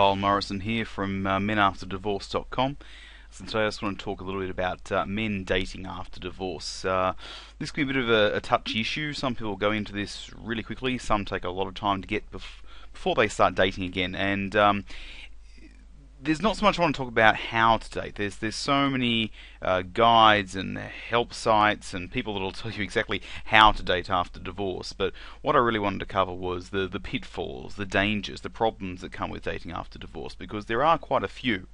Kyle Morrison here from menafterdivorce.com. So today I just want to talk a little bit about men dating after divorce. This can be a bit of a touchy issue. Some people go into this really quickly, some take a lot of time to get before they start dating again, and there's not so much I want to talk about how to date. There's so many guides and help sites and people that will tell you exactly how to date after divorce. But what I really wanted to cover was the pitfalls, the dangers, the problems that come with dating after divorce, because there are quite a few.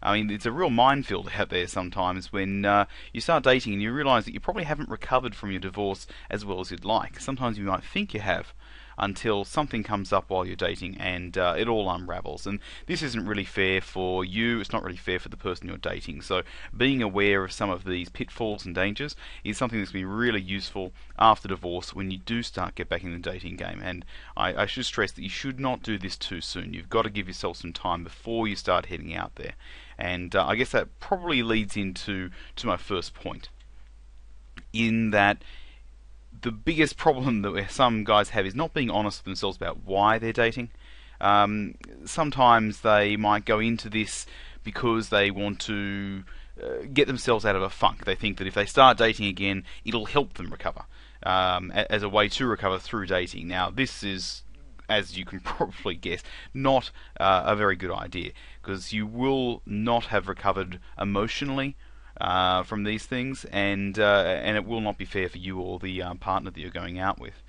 I mean, it's a real minefield out there sometimes when you start dating and you realise that you probably haven't recovered from your divorce as well as you'd like. Sometimes you might think you have, until something comes up while you're dating and it all unravels. And this isn't really fair for you, it's not really fair for the person you're dating. So being aware of some of these pitfalls and dangers is something that's going to be really useful after divorce when you do get back in the dating game. And I should stress that you should not do this too soon. You've got to give yourself some time before you start heading out there. And I guess that probably leads into my first point, in that the biggest problem that some guys have is not being honest with themselves about why they're dating. Sometimes they might go into this because they want to get themselves out of a funk. They think that if they start dating again, it'll help them recover, as a way to recover through dating. Now, this is, as you can probably guess, not a very good idea, because you will not have recovered emotionally from these things, and it will not be fair for you or the partner that you're going out with.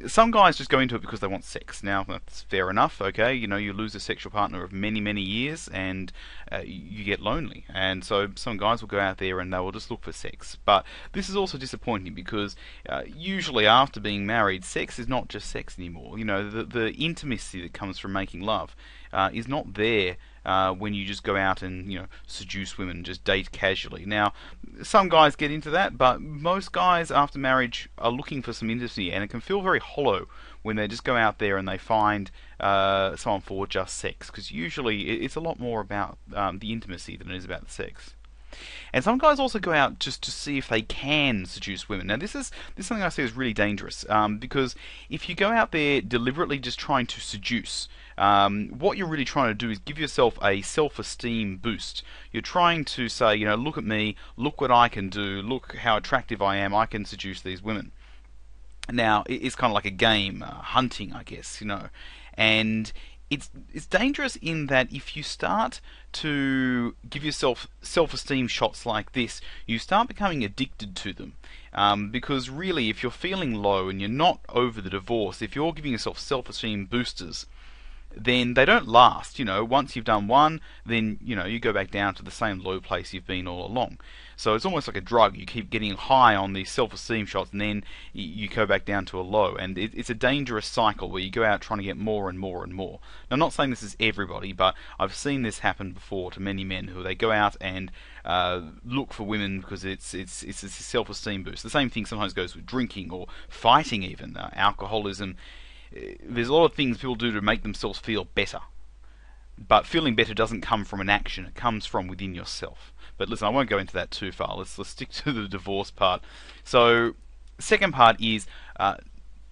Some guys just go into it because they want sex. Now, that's fair enough, okay? You know, you lose a sexual partner of many, many years, and you get lonely. And so some guys will go out there and they will just look for sex. But this is also disappointing because usually after being married, sex is not just sex anymore. You know, the intimacy that comes from making love is not there when you just go out and, you know, seduce women, just date casually. Now, some guys get into that, but most guys after marriage are looking for some intimacy, and it can feel very hollow when they just go out there and they find someone for just sex, because usually it's a lot more about the intimacy than it is about the sex. And some guys also go out just to see if they can seduce women. Now, this is something I see is really dangerous, because if you go out there deliberately just trying to seduce, what you're really trying to do is give yourself a self-esteem boost. You're trying to say, you know, look at me, look what I can do, look how attractive I am, I can seduce these women. Now, it's kind of like a game, hunting, I guess, you know, and it's dangerous in that if you start to give yourself self-esteem shots like this, you start becoming addicted to them. Because really, if you're feeling low and you're not over the divorce, if you're giving yourself self-esteem boosters, then they don't last. You know, once you've done one, then, you know, you go back down to the same low place you've been all along. So it's almost like a drug. You keep getting high on these self-esteem shots, and then you go back down to a low. And it's a dangerous cycle where you go out trying to get more and more and more. Now, I'm not saying this is everybody, but I've seen this happen before to many men who they go out and look for women because it's a self-esteem boost. The same thing sometimes goes with drinking or fighting even, alcoholism. There's a lot of things people do to make themselves feel better. But feeling better doesn't come from an action, it comes from within yourself. But listen, I won't go into that too far. Let's stick to the divorce part. So, second part is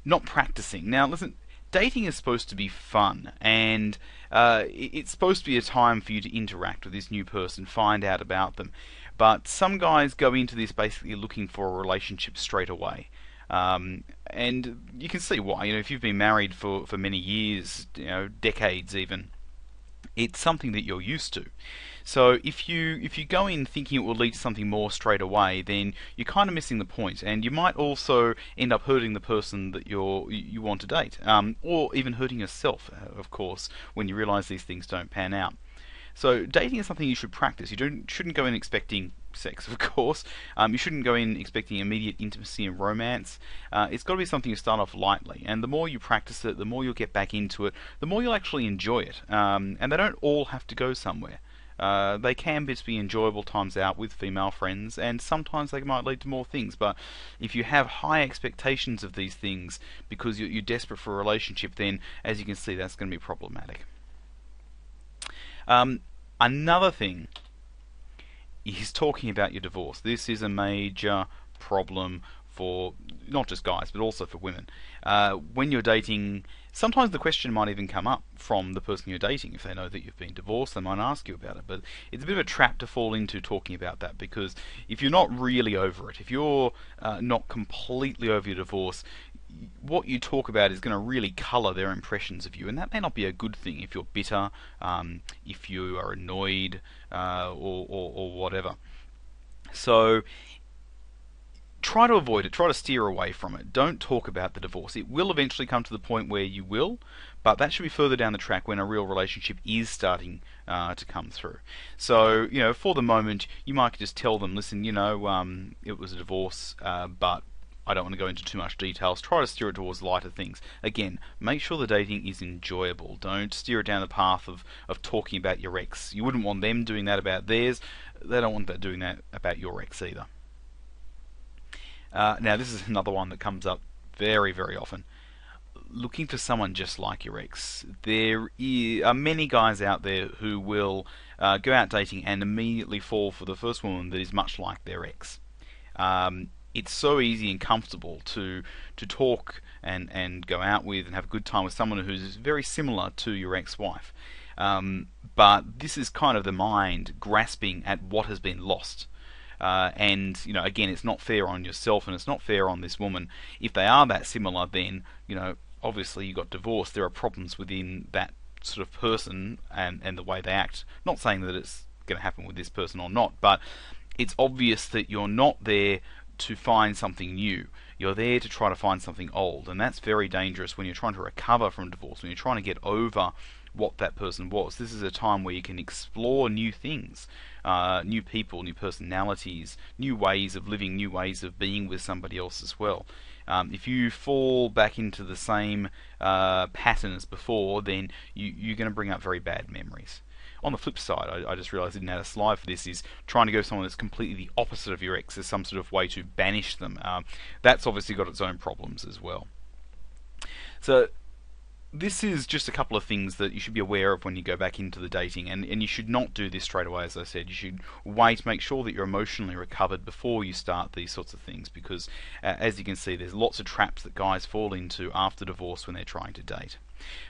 not practicing. Now, listen, dating is supposed to be fun, and it's supposed to be a time for you to interact with this new person, find out about them. But some guys go into this basically looking for a relationship straight away. And you can see why. You know, if you've been married for many years, you know, decades even, it's something that you're used to. So if you go in thinking it will lead to something more straight away, then you're kind of missing the point, and you might also end up hurting the person that you want to date, or even hurting yourself, of course, when you realise these things don't pan out. So dating is something you should practice. You shouldn't go in expecting sex, of course. You shouldn't go in expecting immediate intimacy and romance. It's got to be something you start off lightly, and the more you practice it, the more you'll get back into it, the more you'll actually enjoy it. And they don't all have to go somewhere. They can just be enjoyable times out with female friends, and sometimes they might lead to more things. But if you have high expectations of these things because you're desperate for a relationship, then, as you can see, that's going to be problematic. Another thing is talking about your divorce. This is a major problem for not just guys, but also for women. When you're dating Sometimes the question might even come up from the person you're dating. If they know that you've been divorced, they might ask you about it. But it's a bit of a trap to fall into talking about that, because if you're not really over it, if you're not completely over your divorce, what you talk about is going to really colour their impressions of you, and that may not be a good thing if you're bitter, if you are annoyed, or whatever. So try to avoid it, try to steer away from it. Don't talk about the divorce. It will eventually come to the point where you will, but that should be further down the track when a real relationship is starting to come through. So, for the moment, you might just tell them, listen, it was a divorce, but I don't want to go into too much details. Try to steer it towards lighter things. Again, make sure the dating is enjoyable. Don't steer it down the path of talking about your ex. You wouldn't want them doing that about theirs. They don't want that doing that about your ex either. Now, this is another one that comes up very, very often. Looking for someone just like your ex. There are many guys out there who will go out dating and immediately fall for the first woman that is much like their ex. It's so easy and comfortable to talk and go out with and have a good time with someone who's very similar to your ex-wife. But this is kind of the mind grasping at what has been lost. And again, it's not fair on yourself, and it's not fair on this woman. If they are that similar, then obviously you got divorced. There are problems within that sort of person and the way they act. Not saying that it's going to happen with this person or not, but it's obvious that you're not there to find something new. You're there to try to find something old, and that's very dangerous when you're trying to recover from divorce, when you're trying to get over what that person was. This is a time where you can explore new things, new people, new personalities, new ways of living, new ways of being with somebody else as well. If you fall back into the same pattern as before, then you're going to bring up very bad memories. On the flip side, I just realised I didn't have a slide for this, is trying to go someone that's completely the opposite of your ex as some sort of way to banish them. That's obviously got its own problems as well. So this is just a couple of things that you should be aware of when you go back into the dating, and you should not do this straight away. As I said, you should wait, make sure that you're emotionally recovered before you start these sorts of things, because as you can see, there's lots of traps that guys fall into after divorce when they're trying to date.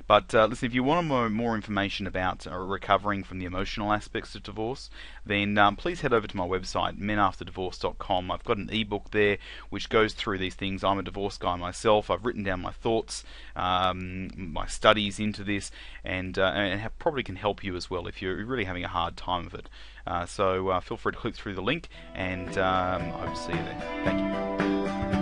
But listen, if you want more information about recovering from the emotional aspects of divorce, then please head over to my website, menafterdivorce.com. I've got an ebook there which goes through these things. I'm a divorce guy myself. I've written down my thoughts, my studies into this, and probably can help you as well if you're really having a hard time of it. So feel free to click through the link, and I hope to see you there. Thank you.